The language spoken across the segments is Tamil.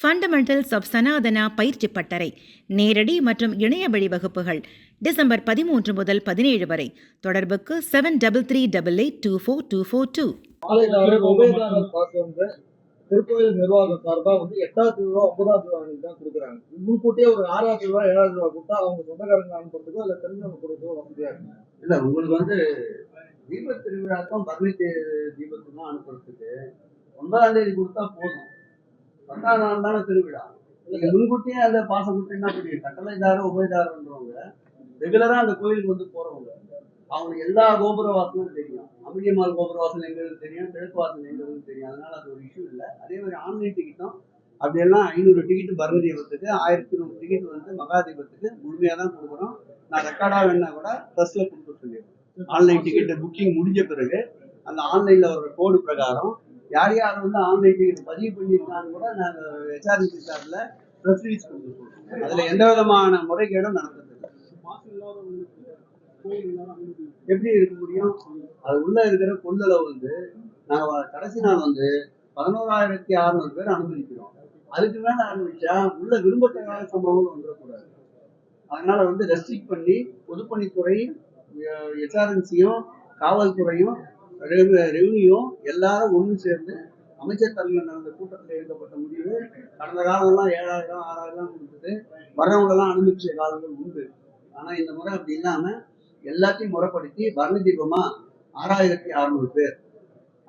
ஃபண்டமெண்டல்ஸ் ஆஃப் சனாதனா பயிற்சி பட்டறை நேரடி மற்றும் இணைய வழி வகுப்புகள் டிசம்பர் 13 முதல் 17 வரை. தொடர்புக்கு 7388242442. திருக்கோயில் நிர்வாகம் சார்பா 8வது ரூபா 9வது ரூபா தான் கொடுக்குறாங்க. முன்கூட்டியே ஒரு 6வது ரூபா 7வது ரூபா கொடுத்தா அவங்க சொந்தக்காரங்க அனுப்புறதுக்கோ இல்ல தெரிஞ்சவங்க கொடுக்கறதோ வசதியா இருக்கு. இல்ல உங்களுக்கு தீப திருவிழாக்கும் பர்மி தீபத்துக்கும் அனுப்புறதுக்கு 9ஆம் தேதி கொடுத்தா போதும். 10ஆம் நாள் தானே திருவிழா. நீங்க முன்கூட்டியே அந்த பாசம் கொடுத்து என்ன புரியும்? கட்டளைதாரம் உபயதாரன்றவங்க ரெகுலரா அந்த கோயிலுக்கு போறவங்க அவங்களுக்கு எல்லா கோபுர வாசலும் தெரியும். அம்பிகைமால் கோபுர வாசல் எங்கிறது தெரியும், கிழக்கு வாசல் எங்கிறது தெரியும். அதனால அது ஒரு இஷ்யூ இல்லை. அதே மாதிரி ஆன்லைன் டிக்கெட்டும் அப்படியெல்லாம் 500 டிக்கெட் பர்மி தீபத்துக்கு, 1100 டிக்கெட் மகாதீபத்துக்கு முழுமையா தான் கொடுக்குறோம். நான் ரெக்கார்டா வேணா கூட ப்ரெஸ்ல கொடுக்க சொல்லிடுறேன். ஆன்லைன் டிக்கெட் புக்கிங் முடிஞ்ச பிறகு அந்த ஆன்லைன்ல ஒரு கோடு பிரகாரம் யார் யார் ஆன்லைன் டிக்கெட் பதிவு பண்ணியிருக்கான்னு கூட நாங்கள் ஹெச்ஆர்டிசி சார்ல ப்ரெஸ் ரிலீஸ் கொடுக்க சொல்றோம். அதுல எந்த விதமான முறைகேடும் நடந்தது எப்படி இருக்க முடியும்? அது உள்ள இருக்கிற கொள்ளளவு நாங்க கடைசி நாள் 11,600 பேர் அனுமதிக்கிறோம். அதுக்கு மேல அனுமதிச்சா உள்ள விரும்பத்தகாத சம்பவங்கள் வந்துடக்கூடாது. அதனால ரெஸ்ட்ரிக்ட் பண்ணி பொதுப்பணித்துறை, எச்ஆர்என்சியும், காவல்துறையும், ரெவன்யூவும் எல்லாரும் ஒன்று சேர்ந்து அமைச்சர் தலைமையில் நடந்த கூட்டத்தில் எடுக்கப்பட்ட முடிவு. கடந்த காலம்லாம் 7,000 6,000 கொடுத்துட்டு வரவங்க எல்லாம் அனுமதிச்ச காலங்கள் உண்டு. ஆனா இந்த முறை அப்படி இல்லாம எல்லாத்தையும் முறைப்படுத்தி பர்மி தீபமா 6,600 பேர்,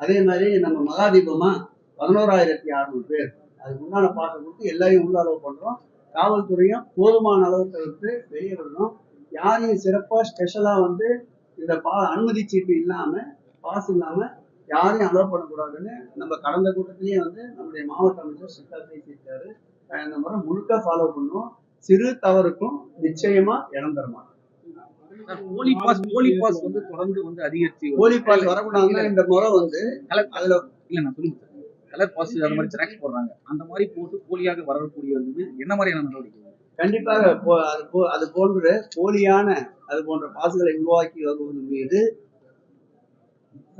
அதே மாதிரி நம்ம மகாதீபமா 11,600 பேர், அதுக்கு உண்டான பாசம் கொடுத்து எல்லாரையும் உள்ள அளவு பண்றோம். காவல்துறையும் போதுமான அளவு தவிர்த்து வெளியே வரணும். யாரையும் சிறப்பா ஸ்பெஷலா இந்த அனுமதி சீட்டு இல்லாம பாஸ் இல்லாம யாரையும் அலோவ் பண்ணக்கூடாதுன்னு நம்ம கடந்த கூட்டத்திலேயே நம்முடைய மாவட்ட அமைச்சர் ஸ்ட்ரிக்டா பேசியிருக்காரு. இந்த முறை முழுக்க ஃபாலோ பண்ணுவோம். சிறு தவறுக்கும் நிச்சயமா இடம் தர மாட்டோம். போலி பாஸ் தொடர்ந்து அதிகரிச்சு போலி பாஸ் வரக்கூடாதுன்னா இந்த முறை அதுல இல்ல நான் சொல்லுங்க கலர் பாஸ் அந்த மாதிரி ஜெராக்ஸ் போடுறாங்க. அந்த மாதிரி போட்டு போலியாக வரக்கூடிய என்ன மாதிரியான நடவடிக்கை? கண்டிப்பாக அது போன்ற போலியான அது போன்ற பாசுகளை உருவாக்கி வருவது மீது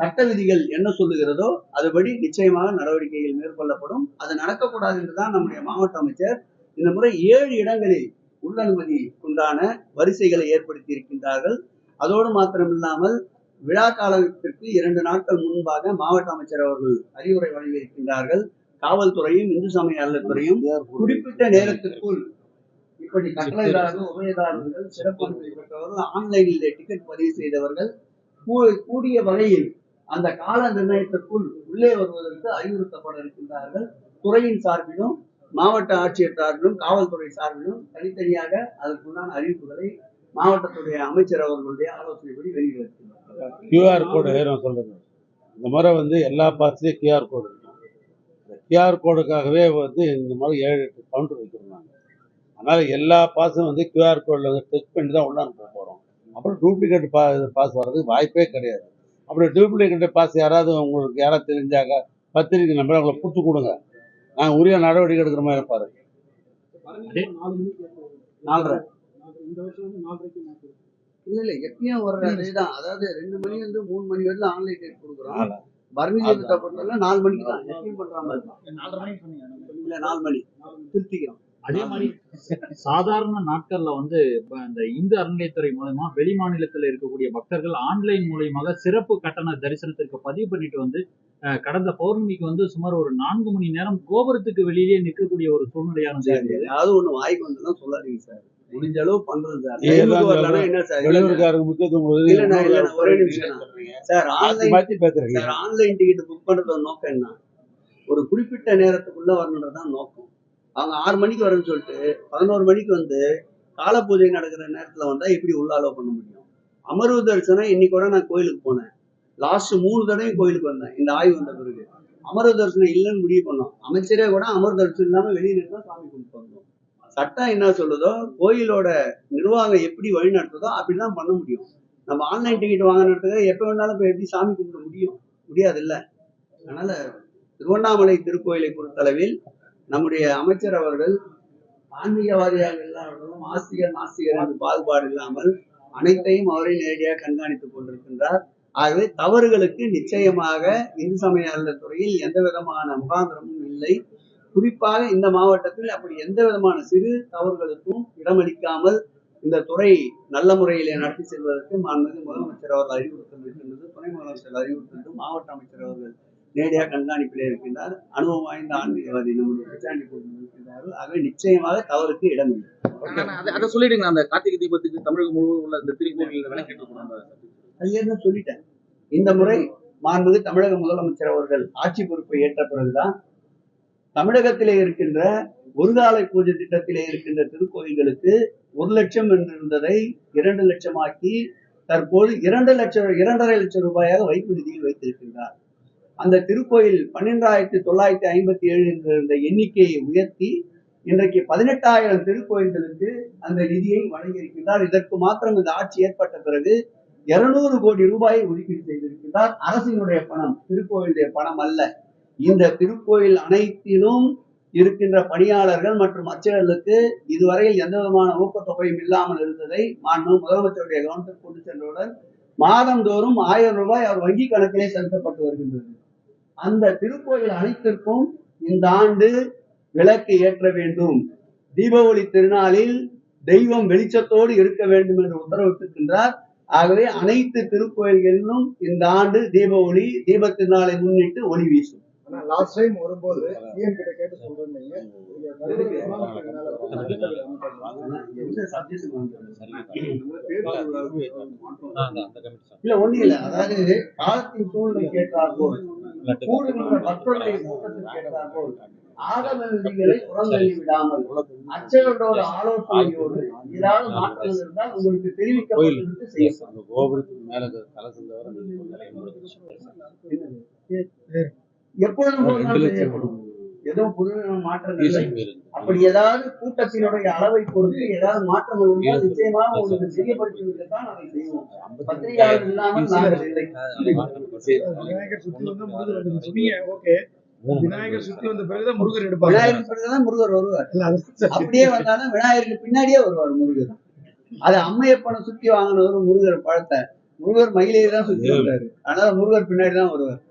சட்ட விதிகள் என்ன சொல்லுகிறதோ அதுபடி நிச்சயமாக நடவடிக்கைகள் மேற்கொள்ளப்படும். அது நடக்கக்கூடாது என்றுதான் நம்முடைய மாவட்ட அமைச்சர் இந்த முறை 7 இடங்களில் உள்ளனுமதி உண்டான வரிசைகளை ஏற்படுத்தி இருக்கின்றார்கள். அதோடு மாத்திரமில்லாமல் விழா காலத்திற்கு 2 நாட்கள் முன்பாக மாவட்ட அமைச்சர் அவர்கள் அறிவுரை வழங்கியிருக்கின்றார்கள். காவல்துறையும் இந்து சமய அறநிலையத்துறையும் குறிப்பிட்ட நேரத்திற்குள் இப்படி கட்டளைதாரர்கள், உபயதாரர்கள், சிறப்பு அனுமதி பெற்றவர்கள், ஆன்லைனில் டிக்கெட் பதிவு செய்தவர்கள் கூடிய வகையில் அந்த கால நிர்ணயத்திற்குள் உள்ளே வருவதற்கு அறிவுறுத்தப்பட இருக்கின்றார்கள். துறையின் சார்பிலும் மாவட்ட ஆட்சியர் சார்பிலும் காவல்துறை சார்பிலும் தனித்தனியாக அதற்குண்டான அறிவிப்புகளை மாவட்டத்துடைய அமைச்சர் அவர்களுடைய ஆலோசனைப்படி வெளியிட்டிருக்கிறார். QR கோடு நான் சொல்றது இந்த முறை எல்லா பாஸ்லயும் QR கோடு இருக்கும். இந்த QR கோடுக்காகவே இந்த மாதிரி 7-8 கவுண்டர் வச்சிருந்தாங்க. அதனால எல்லா பாஸும் QR கோட்ல டெஸ்ட் பண்ணி தான் உள்ள அனுப்ப போறோம். அப்புறம் டூப்ளிகேட் பாஸ் வர்றதுக்கு வாய்ப்பே கிடையாது. அப்படி டூப்ளிகேட் பாஸ் உங்களுக்கு யாராவது தெரிஞ்சாங்க பத்திரிக்கை நம்பர் அவங்களை புட்டு கொடுங்க, நாங்கள் உரிய நடவடிக்கை எடுக்கிற மாதிரி இருப்பாரு. 4:30 இல்ல எப்பயும் ஒரு இதுதான். அதாவது 2 மணி 3 மணி வரைக்கும் ஆன்லைன் டேட் கொடுக்குறோம். பர்மி தீபத்தை பொறுத்தவரை 4 மணிக்கு தான் எப்பயும் பண்ற மாதிரி தான். 4 மணி திருத்திக்கிறோம். அதே மாதிரி சாதாரண நாட்கள்ல இந்த இந்து அறநிலையத்துறை மூலமா வெளி மாநிலத்தில் இருக்கக்கூடிய பக்தர்கள் ஆன்லைன் மூலமாக சிறப்பு கட்டண தரிசனத்திற்கு பதிவு பண்ணிட்டு கடந்த பௌர்ணமிக்கு சுமார் ஒரு 4 மணி நேரம் கோபுரத்துக்கு வெளியிலேயே நிற்கக்கூடிய ஒரு சூழ்நிலையானது. ஏதாவது ஒண்ணு வாய்க்கு வந்தெல்லாம் சொல்லாதீங்க சார். முடிஞ்ச அளவு பண்றது சார். ஒரே நிமிஷம் சார். ஆன்லைன் டிக்கெட் புக் பண்றது நோக்கம் என்ன? ஒரு குறிப்பிட்ட நேரத்துக்குள்ள வரணுன்றதுதான் நோக்கம். அவங்க 6 மணிக்கு வரணும்னு சொல்லிட்டு 11 மணிக்கு கால பூஜை நடக்கிற நேரத்துல வந்தா எப்படி உள்ள அலோவ் பண்ண முடியும்? அமர்வு தரிசனம் இன்னைக்கு கூட நான் கோயிலுக்கு போனேன். லாஸ்ட் 3 தடவை கோயிலுக்கு வந்தேன். இந்த ஆய்வு வந்த பிறகு அமர்வு தரிசனம் இல்லைன்னு முடிவு பண்ணோம். அமைச்சரே கூட அமர்வு தரிசனம் இல்லாம வெளியில தான் சாமி கும்பிட்டு வந்தோம். சட்டம் என்ன சொல்லுதோ, கோயிலோட நிர்வாகம் எப்படி வழி நடத்துதோ அப்படிதான் பண்ண முடியும். நம்ம ஆன்லைன் டிக்கெட் வாங்கினதுக்கு எப்ப வேணாலும் இப்ப எப்படி சாமி கும்பிட முடியாது இல்ல. அதனால திருவண்ணாமலை திருக்கோயிலை பொறுத்தளவில் நம்முடைய அமைச்சர் அவர்கள் ஆன்மீகவாதியாக இல்லாமலும் ஆஸ்திகர் நாஸ்திகர் என்று பாகுபாடு இல்லாமல் அனைத்தையும் அவரை நேரடியாக கண்காணித்துக் கொண்டிருக்கின்றார். ஆகவே தவறுகளுக்கு நிச்சயமாக இந்து சமய அறநிலையத்துறையில் எந்த விதமான முகாந்திரமும் இல்லை. குறிப்பாக இந்த மாவட்டத்தில் அப்படி எந்த விதமான சிறு தவறுகளுக்கும் இடமளிக்காமல் இந்த துறை நல்ல முறையிலே நடத்தி செல்வதற்கு மாண்புமிகு முதலமைச்சர் அவர்கள் அறிவுறுத்தல் இருக்கின்றது. துணை முதலமைச்சர் அறிவுறுத்தல் மாவட்ட அமைச்சர் அவர்கள் நேரடியாக கண்காணிப்பிலே இருக்கின்றார். அனுபவம் வாய்ந்த ஆன்மீகவாதி நம்முடைய பிச்சாண்டி இருக்கின்றார்கள். ஆகவே நிச்சயமாக தவறுக்கு இடமில்லை. அதை சொல்லிடுங்க. அந்த கார்த்திகை தீபத்துக்கு தமிழகம் முழுவதும் உள்ள இந்த திருக்கோயில்கள் விளக்கிட்டு அது ஏற்கனவே சொல்லிட்டேன். இந்த முறை மாண்புமிகு தமிழக முதலமைச்சர் அவர்கள் ஆட்சி பொறுப்பை ஏற்ற பிறகுதான் தமிழகத்திலே இருக்கின்ற ஒருகாலை பூஜை திட்டத்திலே இருக்கின்ற திருக்கோயில்களுக்கு 1 லட்சம் என்றிருந்ததை 2 லட்சமாக்கி தற்போது 2,5 லட்சம் ரூபாயாக வைப்பு நிதியில் வைத்திருக்கின்றார். அந்த திருக்கோயில் 12,957 என்ற எண்ணிக்கையை உயர்த்தி இன்றைக்கு 18,000 திருக்கோயில்களுக்கு அந்த நிதியை வழங்கியிருக்கின்றார். இதற்கு மாத்திரம் இந்த ஆட்சி ஏற்பட்ட பிறகு 200 கோடி ரூபாயை ஒதுக்கீடு செய்திருக்கின்றார். அரசினுடைய பணம், திருக்கோயிலுடைய பணம் அல்ல. இந்த திருக்கோயில் அனைத்திலும் இருக்கின்ற பணியாளர்கள் மற்றும் அர்ச்சகர்களுக்கு இதுவரையில் எந்த விதமான ஊக்கத்தொகையும் இல்லாமல் இருந்ததை முதலமைச்சருடைய கவனத்தில் கொண்டு சென்றவுடன் மாதந்தோறும் 1000 ரூபாய் அவர் வங்கி கணக்கிலே செலுத்தப்பட்டு வருகின்றது. அந்த திருக்கோயில் அனைத்திற்கும் இந்த ஆண்டு விளக்கு ஏற்ற வேண்டும், தீபாவளி திருநாளில் தெய்வம் வெளிச்சத்தோடு இருக்க வேண்டும் என்று உத்தரவிட்டிருக்கின்றார். ஆகவே அனைத்து திருக்கோயில்களிலும் இந்த ஆண்டு தீபாவளி தீப திருநாளை முன்னிட்டு ஒளி வீசும். லாஸ்ட் டைம் வரும்போது சிஎம் கிட்ட கேட்டு சொல்றீங்க இல்ல ஒண்ணு இல்ல, அதாவது காலத்தின் சூழ்நிலை கேட்டார்போல் கூடுகின்ற மக்களுடைய கூட்டத்தில் கேட்டார்போல் ஆகம விதிகளை புறந்தள்ளி விடாமல் அச்சகங்களோட ஆலோசனையோடு ஏதாவது மாற்றங்கள் இருந்தால் உங்களுக்கு தெரிவிக்கப்பட்டு செய்யப்படும். கோபுரத்துக்கு மேல கலசம் எப்பொழுதும் ஏதோ புது மாற்றங்கள் அப்படி ஏதாவது கூட்டத்தினுடைய அளவை பொறுத்து ஏதாவது மாற்றங்கள் இருந்தால் நிச்சயமாக உங்களுக்கு தெரியப்படுத்துவதற்குதான் அதை செய்வோம். பத்திரிகையாளர் இல்லாமல் நாங்கள் இல்லை. விநாயகர் சுத்தி வந்து முருகர் வந்து ஓகே, விநாயகர் சுத்தி வந்த பிறகுதான் முருகர் எடுப்பாங்க. விநாயகர் பிறகுதான் முருகர் வருவார். அப்படியே வந்தாலும் விநாயகருக்கு பின்னாடியே வருவார் முருகர். அது அம்மையப்பனை சுத்தி வாங்கினவரும் முருகர் பழத்தை முருகர் மயிலையை தான் சுத்தி வந்தாரு. அதனால முருகர் பின்னாடி தான் வருவார்.